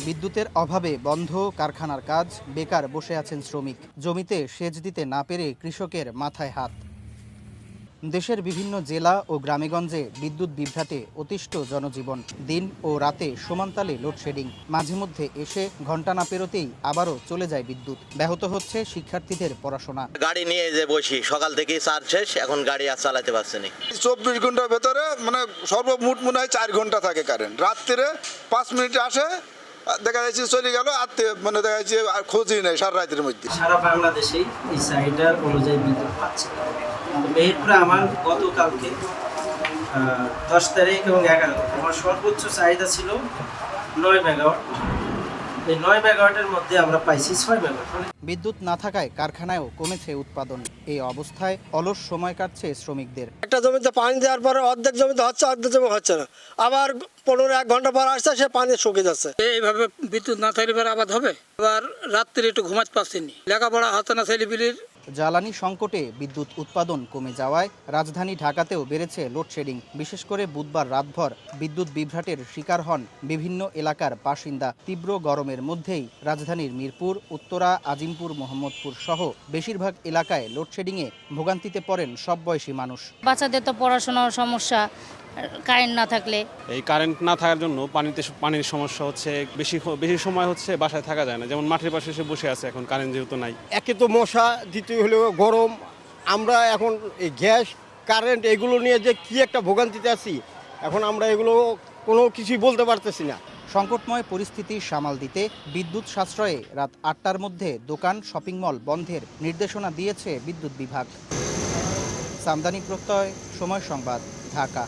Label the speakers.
Speaker 1: বিদ্যুতের অভাবে বন্ধ কারখানার কাজ, বেকার বসে আছেন শ্রমিক। জমিতে সেচ দিতে না পেরে কৃষকের মাথায় হাত। দেশের বিভিন্ন জেলা ও গ্রামেগঞ্জে বিদ্যুৎ বিভ্রাটে অতিষ্ঠ জনজীবন। দিন ও রাতে সমানতালে লোডশেডিং। মাঝে মধ্যে এসে ঘন্টা না পেরোতেই আবারও চলে যায় বিদ্যুৎ। ব্যাহত হচ্ছে শিক্ষার্থীদের পড়াশোনা।
Speaker 2: গাড়ি নিয়ে যে বসি, সকাল থেকেই চার্জ শেষ, এখন গাড়ি আর চালাতে পারছে না।
Speaker 3: 24 ঘন্টার ভেতরে সর্বমোট মনে হয় 4 ঘন্টা থাকে কারেন্ট। রাত্রে 5 মিনিটে আসে, দেখা যাচ্ছে চলে গেল, আর দেখা যাচ্ছে আর খোঁজই নেই সারা রাতের মধ্যে।
Speaker 4: সারা বাংলাদেশেই এই চাহিদার অনুযায়ী বিদ্যুৎ পাচ্ছে। মেহেরপুরে আমার গতকালকে 10 তারিখ এবং 11 তারিখ আমার সর্বোচ্চ চাহিদা ছিল 9 মেগাওয়াট। এই 9 মেগাওয়াটের মধ্যে আমরা পাইছি 6 মেগাওয়াট।
Speaker 1: বিদ্যুৎ না থাকায় কারখানায়ও কমেছে উৎপাদন। এই অবস্থায় অলস সময় কাটছে শ্রমিকদের।
Speaker 5: একটা জমিতে পানি দেওয়ার পরে অর্ধেক জমিতে হচ্ছে, অর্ধেক জমি হচ্ছে না, আবার 15-1 ঘন্টা পর আসছে, সে পানি শুকিয়ে যাচ্ছে।
Speaker 6: এইভাবে বিদ্যুৎ না থাকলে আবাদ হবে। আবার রাত্রে একটু ঘুমাতে পারছিনি, লেখাপড়া হচ্ছে না ছেলেপিলির।
Speaker 1: জ্বালানি সংকটে বিদ্যুৎ উৎপাদন কমে যাওয়ায় রাজধানী ঢাকাতেও বেড়েছে লোডশেডিং। বিশেষ করে বুধবার রাতভর বিদ্যুৎ বিভ্রাটের শিকার হন বিভিন্ন এলাকার বাসিন্দা। তীব্র গরমের মধ্যেই রাজধানীর মিরপুর, উত্তরা, আজিমপুর, মোহাম্মদপুর সহ বেশিরভাগ এলাকায় লোডশেডিংয়ে ভোগান্তিতে পড়েন সব বয়সী মানুষ।
Speaker 7: বাচ্চাদের তো পড়াশোনার সমস্যা, কারেন্ট না থাকলে।
Speaker 8: এই কারেন্ট না থাকার জন্য পানির সমস্যা হচ্ছে। বেশি সময় হচ্ছে বাসায় থাকা যায় না। যেমন মাঠের পাশে এসে বসে আছে, এখন কারেন্ট যেহেতু নাই।
Speaker 5: একে তো মশা, দ্বিতীয় হলো গরম। আমরা এখন এই গ্যাস, কারেন্ট এগুলো নিয়ে যে কি একটা ভোগান্তিতে আছি, এখন আমরা এগুলো কোনো কিছুই বলতে পারতেছি না।
Speaker 1: সংকটময় পরিস্থিতি সামাল দিতে বিদ্যুৎ সাশ্রয়ে রাত 8টার মধ্যে দোকান, শপিং মল বন্ধের নির্দেশনা দিয়েছে বিদ্যুৎ বিভাগ। সামদানি প্রত্যয়, সময় সংবাদ, ঢাকা।